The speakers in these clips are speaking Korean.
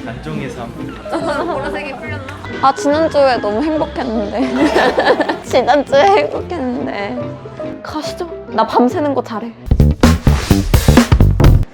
안정해서 한번 보라색이 풀렸나? 아 지난주에 너무 행복했는데 지난주에 행복했는데 가시죠. 나 밤새는 거 잘해.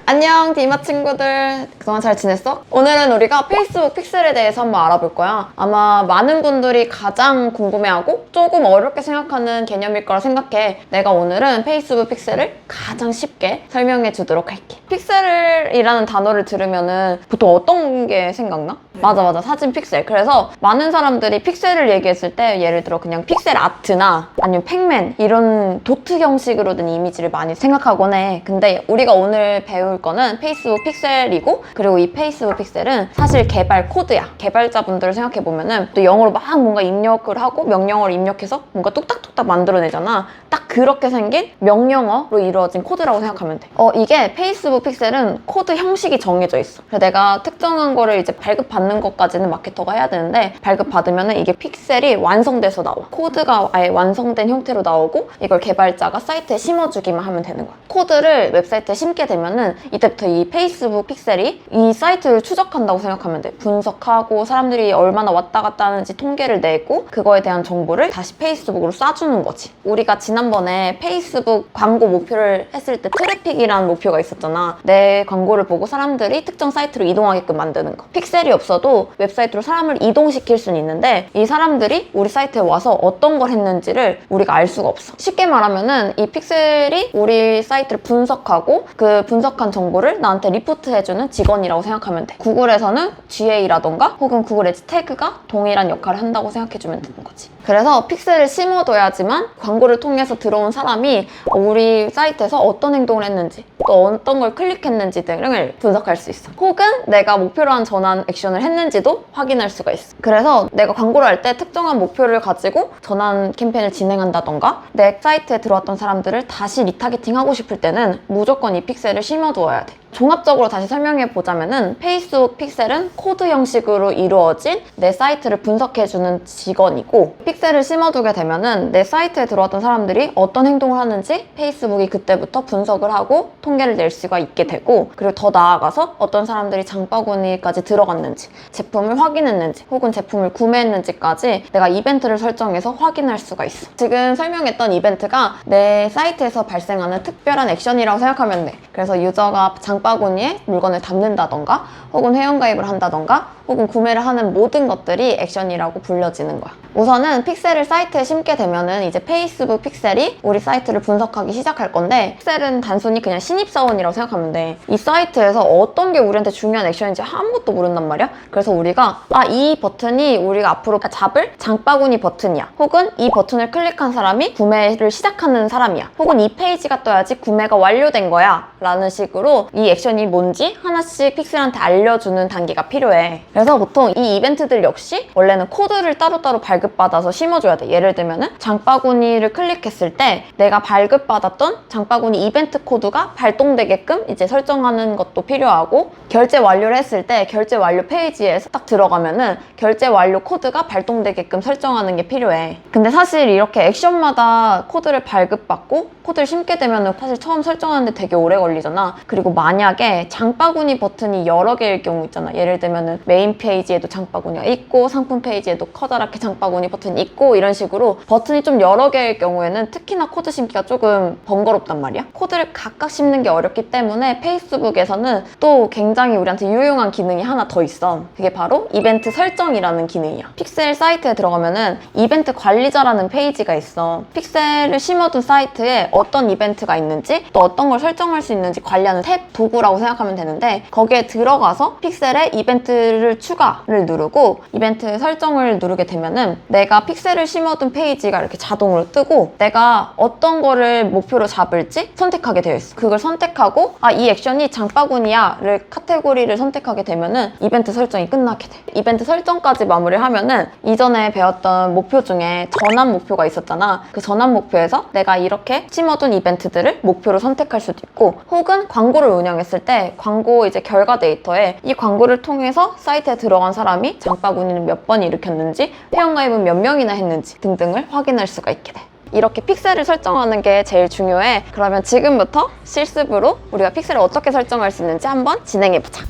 안녕 디마 친구들, 그동안 잘 지냈어? 오늘은 우리가 페이스북 픽셀에 대해서 한번 알아볼 거야. 아마 많은 분들이 가장 궁금해하고 조금 어렵게 생각하는 개념일 거라 생각해. 내가 오늘은 페이스북 픽셀을 가장 쉽게 설명해 주도록 할게. 픽셀이라는 단어를 들으면은 보통 어떤 게 생각나? 맞아 사진 픽셀. 그래서 많은 사람들이 픽셀을 얘기했을 때 예를 들어 그냥 픽셀 아트나 아니면 팩맨 이런 도트 형식으로 된 이미지를 많이 생각하곤 해. 근데 우리가 오늘 배울 거는 페이스북 픽셀이고, 그리고 이 페이스북 픽셀은 사실 개발 코드야. 개발자분들을 생각해보면은 또 영어로 막 뭔가 입력을 하고 명령어를 입력해서 뭔가 뚝딱뚝딱 만들어내잖아. 딱 그렇게 생긴 명령어로 이루어진 코드라고 생각하면 돼. 이게 페이스북 픽셀은 코드 형식이 정해져 있어. 그래서 내가 특정한 거를 이제 발급받는 것까지는 마케터가 해야 되는데, 발급받으면은 이게 픽셀이 완성돼서 나와. 코드가 아예 완성된 형태로 나오고 이걸 개발자가 사이트에 심어주기만 하면 되는 거야. 코드를 웹사이트에 심게 되면은 이때부터 이 페이스북 픽셀이 이 사이트를 추적한다고 생각하면 돼. 분석하고 사람들이 얼마나 왔다 갔다 하는지 통계를 내고 그거에 대한 정보를 다시 페이스북으로 쏴주는 거지. 우리가 지난번에 페이스북 광고 목표를 했을 때 트래픽이라는 목표가 있었잖아. 내 광고를 보고 사람들이 특정 사이트로 이동하게끔 만드는 거. 픽셀이 없어도 웹사이트로 사람을 이동시킬 수는 있는데 이 사람들이 우리 사이트에 와서 어떤 걸 했는지를 우리가 알 수가 없어. 쉽게 말하면은 이 픽셀이 우리 사이트를 분석하고 그 분석한 정보를 나한테 리포트해주는 직원이라고 생각하면 돼. 구글에서는 GA라던가 혹은 구글 에지 태그가 동일한 역할을 한다고 생각해주면 되는 거지. 그래서 픽셀을 심어둬야지만 광고를 통해서 들어온 사람이 우리 사이트에서 어떤 행동을 했는지 또 어떤 걸 클릭했는지 등을 분석할 수 있어. 혹은 내가 목표로 한 전환 액션을 했는지도 확인할 수가 있어. 그래서 내가 광고를 할 때 특정한 목표를 가지고 전환 캠페인을 진행한다던가 내 사이트에 들어왔던 사람들을 다시 리타겟팅 하고 싶을 때는 무조건 이 픽셀을 심어두어야 돼. 종합적으로 다시 설명해 보자면은 페이스북 픽셀은 코드 형식으로 이루어진 내 사이트를 분석해주는 직원이고, 픽셀을 심어두게 되면은 내 사이트에 들어왔던 사람들이 어떤 행동을 하는지 페이스북이 그때부터 분석을 하고 통계를 낼 수가 있게 되고, 그리고 더 나아가서 어떤 사람들이 장바구니까지 들어갔는지, 제품을 확인했는지 혹은 제품을 구매했는지까지 내가 이벤트를 설정해서 확인할 수가 있어. 지금 설명했던 이벤트가 내 사이트에서 발생하는 특별한 액션이라고 생각하면 돼. 그래서 유저가 장바구니에 물건을 담는다던가 혹은 회원가입을 한다던가 혹은 구매를 하는 모든 것들이 액션이라고 불려지는 거야. 우선은 픽셀을 사이트에 심게 되면은 이제 페이스북 픽셀이 우리 사이트를 분석하기 시작할 건데, 픽셀은 단순히 그냥 신입사원이라고 생각하면 돼. 이 사이트에서 어떤 게 우리한테 중요한 액션인지 아무것도 모른단 말이야. 그래서 우리가 이 버튼이 우리가 앞으로 잡을 장바구니 버튼이야, 혹은 이 버튼을 클릭한 사람이 구매를 시작하는 사람이야, 혹은 이 페이지가 떠야지 구매가 완료된 거야 라는 식으로 이 액션이 뭔지 하나씩 픽셀한테 알려주는 단계가 필요해. 그래서 보통 이 이벤트들 역시 원래는 코드를 따로따로 발급받아서 심어줘야 돼. 예를 들면은 장바구니를 클릭했을 때 내가 발급받았던 장바구니 이벤트 코드가 발동되게끔 이제 설정하는 것도 필요하고, 결제 완료를 했을 때 결제 완료 페이지에 딱 들어가면은 결제 완료 코드가 발동되게끔 설정하는 게 필요해. 근데 사실 이렇게 액션마다 코드를 발급받고 코드를 심게 되면은 사실 처음 설정하는데 되게 오래 걸리잖아. 그리고 만약에 장바구니 버튼이 여러 개일 경우 있잖아. 예를 들면은 메인 페이지에도 장바구니가 있고 상품 페이지에도 커다랗게 장바구니 버튼이 있고, 이런 식으로 버튼이 좀 여러 개일 경우에는 특히나 코드 심기가 조금 번거롭단 말이야. 코드를 각각 심는 게 어렵기 때문에 페이스북에서는 또 굉장히 우리한테 유용한 기능이 하나 더 있어. 그게 바로 이벤트 설정이라는 기능이야. 픽셀 사이트에 들어가면은 이벤트 관리자라는 페이지가 있어. 픽셀을 심어둔 사이트에 어떤 이벤트가 있는지 또 어떤 걸 설정할 수 있는지 관리하는 탭 도구라고 생각하면 되는데, 거기에 들어가서 픽셀에 이벤트를 추가를 누르고 이벤트 설정을 누르게 되면은 내가 픽셀을 심어둔 페이지가 이렇게 자동으로 뜨고 내가 어떤 거를 목표로 잡을지 선택하게 되어 있어. 그걸 선택하고 이 액션이 장바구니야를 카테고리를 선택하게 되면은 이벤트 설정이 끝나게 돼. 이벤트 설정까지 마무리하면은 이전에 배웠던 목표 중에 전환 목표가 있었잖아. 그 전환 목표에서 내가 이렇게 심어둔 이벤트들을 목표로 선택할 수도 있고, 혹은 광고를 운영했을 때 광고 이제 결과 데이터에 이 광고를 통해서 사이트에 들어간 사람이 장바구니는 몇 번 일으켰는지, 회원가입은 몇 명이나 했는지 등등을 확인할 수가 있게 돼. 이렇게 픽셀을 설정하는 게 제일 중요해. 그러면 지금부터 실습으로 우리가 픽셀을 어떻게 설정할 수 있는지 한번 진행해보자.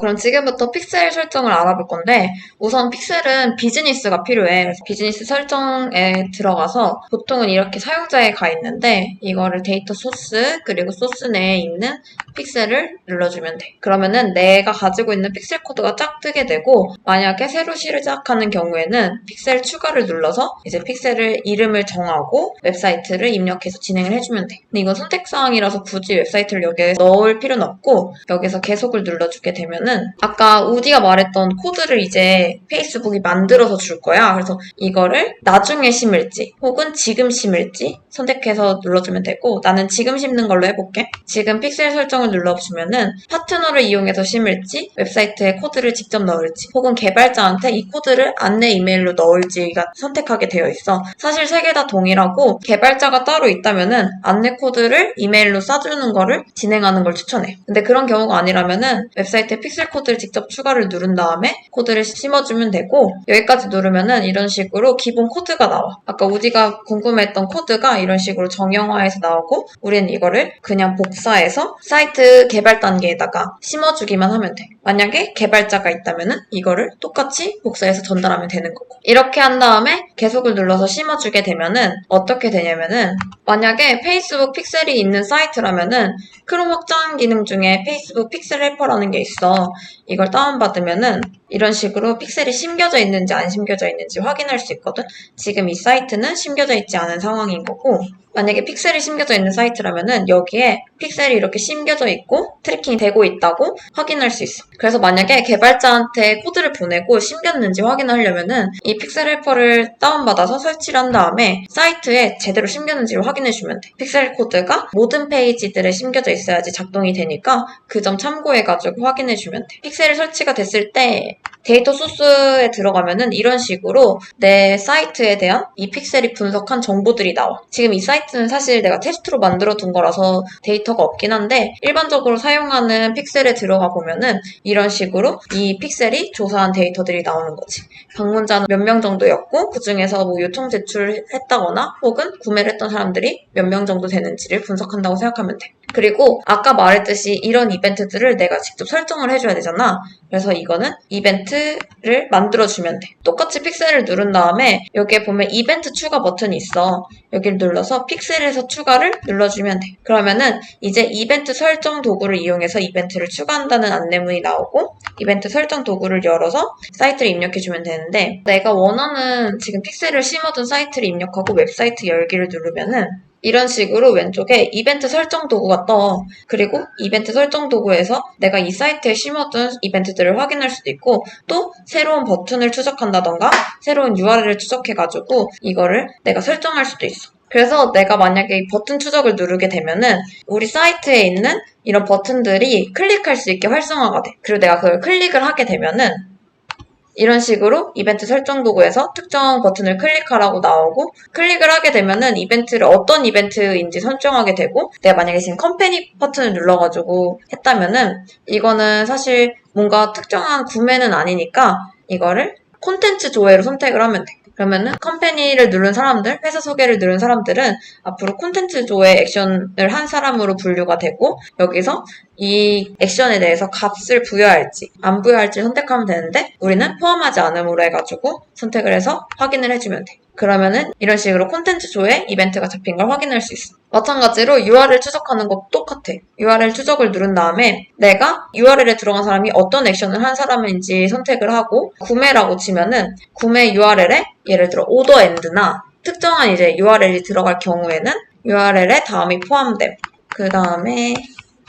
그럼 지금부터 픽셀 설정을 알아볼 건데 우선 픽셀은 비즈니스가 필요해. 그래서 비즈니스 설정에 들어가서 보통은 이렇게 사용자에 가 있는데 이거를 데이터 소스 그리고 소스 내에 있는 픽셀을 눌러주면 돼. 그러면은 내가 가지고 있는 픽셀 코드가 쫙 뜨게 되고 만약에 새로 시작하는 경우에는 픽셀 추가를 눌러서 이제 픽셀을 이름을 정하고 웹사이트를 입력해서 진행을 해주면 돼. 근데 이건 선택사항이라서 굳이 웹사이트를 여기에 넣을 필요는 없고 여기서 계속을 눌러주게 되면은 아까 우디가 말했던 코드를 이제 페이스북이 만들어서 줄 거야. 그래서 이거를 나중에 심을지 혹은 지금 심을지 선택해서 눌러주면 되고 나는 지금 심는 걸로 해볼게. 지금 픽셀 설정을 눌러주면은 파트너를 이용해서 심을지 웹사이트에 코드를 직접 넣을지 혹은 개발자한테 이 코드를 안내 이메일로 넣을지가 선택하게 되어 있어. 사실 세 개 다 동일하고 개발자가 따로 있다면은 안내 코드를 이메일로 쏴주는 거를 진행하는 걸 추천해. 근데 그런 경우가 아니라면은 웹사이트에 픽셀 코드를 직접 추가를 누른 다음에 코드를 심어주면 되고 여기까지 누르면은 이런 식으로 기본 코드가 나와. 아까 우디가 궁금했던 코드가 이런 식으로 정형화해서 나오고 우리는 이거를 그냥 복사해서 사이트 개발 단계에다가 심어주기만 하면 돼. 만약에 개발자가 있다면은 이거를 똑같이 복사해서 전달하면 되는 거고 이렇게 한 다음에 계속을 눌러서 심어주게 되면은 어떻게 되냐면은 만약에 페이스북 픽셀이 있는 사이트라면은 크롬 확장 기능 중에 페이스북 픽셀 래퍼라는 게 있어. 이걸 다운받으면은 이런 식으로 픽셀이 심겨져 있는지 안 심겨져 있는지 확인할 수 있거든. 지금 이 사이트는 심겨져 있지 않은 상황인 거고 만약에 픽셀이 심겨져 있는 사이트라면은 여기에 픽셀이 이렇게 심겨져 있고 트래킹이 되고 있다고 확인할 수 있어. 그래서 만약에 개발자한테 코드를 보내고 심겼는지 확인하려면은 이 픽셀 헬퍼를 다운받아서 설치를 한 다음에 사이트에 제대로 심겼는지를 확인해주면 돼. 픽셀 코드가 모든 페이지들에 심겨져 있어야지 작동이 되니까 그 점 참고해가지고 확인해주면 돼. 픽셀이 설치가 됐을 때 데이터 소스에 들어가면은 이런 식으로 내 사이트에 대한 이 픽셀이 분석한 정보들이 나와. 지금 이 사이트는 사실 내가 테스트로 만들어 둔 거라서 데이터가 없긴 한데 일반적으로 사용하는 픽셀에 들어가 보면은 이런 식으로 이 픽셀이 조사한 데이터들이 나오는 거지. 방문자는 몇 명 정도였고 그 중에서 뭐 요청 제출했다거나 혹은 구매를 했던 사람들이 몇 명 정도 되는지를 분석한다고 생각하면 돼. 그리고 아까 말했듯이 이런 이벤트들을 내가 직접 설정을 해줘야 되잖아. 그래서 이거는 이벤트를 만들어주면 돼. 똑같이 픽셀을 누른 다음에 여기에 보면 이벤트 추가 버튼이 있어. 여기를 눌러서 픽셀에서 추가를 눌러주면 돼. 그러면은 이제 이벤트 설정 도구를 이용해서 이벤트를 추가한다는 안내문이 나오고 이벤트 설정 도구를 열어서 사이트를 입력해주면 되는데 내가 원하는 지금 픽셀을 심어둔 사이트를 입력하고 웹사이트 열기를 누르면은 이런 식으로 왼쪽에 이벤트 설정 도구가 떠. 그리고 이벤트 설정 도구에서 내가 이 사이트에 심어둔 이벤트들을 확인할 수도 있고 또 새로운 버튼을 추적한다던가 새로운 URL을 추적해가지고 이거를 내가 설정할 수도 있어. 그래서 내가 만약에 이 버튼 추적을 누르게 되면은 우리 사이트에 있는 이런 버튼들이 클릭할 수 있게 활성화가 돼. 그리고 내가 그걸 클릭을 하게 되면은 이런 식으로 이벤트 설정 도구에서 특정 버튼을 클릭하라고 나오고 클릭을 하게 되면은 이벤트를 어떤 이벤트인지 설정하게 되고 내가 만약에 지금 컴퍼니 버튼을 눌러가지고 했다면은 이거는 사실 뭔가 특정한 구매는 아니니까 이거를 콘텐츠 조회로 선택을 하면 돼. 그러면은 컴퍼니를 누른 사람들, 회사 소개를 누른 사람들은 앞으로 콘텐츠 조회 액션을 한 사람으로 분류가 되고 여기서 이 액션에 대해서 값을 부여할지 안 부여할지 선택하면 되는데 우리는 포함하지 않음으로 해가지고 선택을 해서 확인을 해주면 돼. 그러면은 이런 식으로 콘텐츠 조회 이벤트가 잡힌 걸 확인할 수 있어. 마찬가지로 URL 추적하는 것도 똑같아. URL 추적을 누른 다음에 내가 URL에 들어간 사람이 어떤 액션을 한 사람인지 선택을 하고 구매라고 치면은 구매 URL에 예를 들어 오더 엔드나 특정한 이제 URL이 들어갈 경우에는 URL에 다음이 포함됨. 그 다음에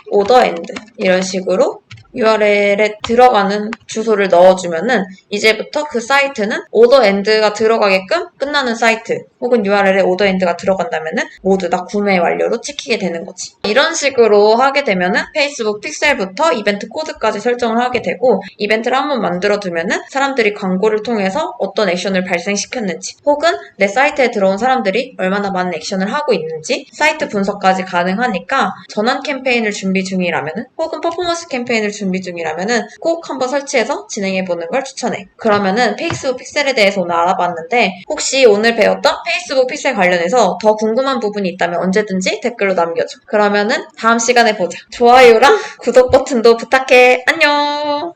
오더 엔드 이런 식으로 URL에 들어가는 주소를 넣어주면은 이제부터 그 사이트는 오더 엔드가 들어가게끔 끝나는 사이트 혹은 URL에 오더 엔드가 들어간다면은 모두 다 구매 완료로 찍히게 되는 거지. 이런 식으로 하게 되면은 페이스북 픽셀부터 이벤트 코드까지 설정을 하게 되고 이벤트를 한번 만들어두면은 사람들이 광고를 통해서 어떤 액션을 발생시켰는지 혹은 내 사이트에 들어온 사람들이 얼마나 많은 액션을 하고 있는지 사이트 분석까지 가능하니까 전환 캠페인을 준비 중이라면은 혹은 퍼포먼스 캠페인을 준비 중이라면은 꼭 한번 설치해서 진행해보는 걸 추천해. 그러면은 페이스북 픽셀에 대해서 오늘 알아봤는데 혹시 오늘 배웠던 페이스북 픽셀 관련해서 더 궁금한 부분이 있다면 언제든지 댓글로 남겨줘. 그러면은 다음 시간에 보자. 좋아요랑 구독 버튼도 부탁해. 안녕!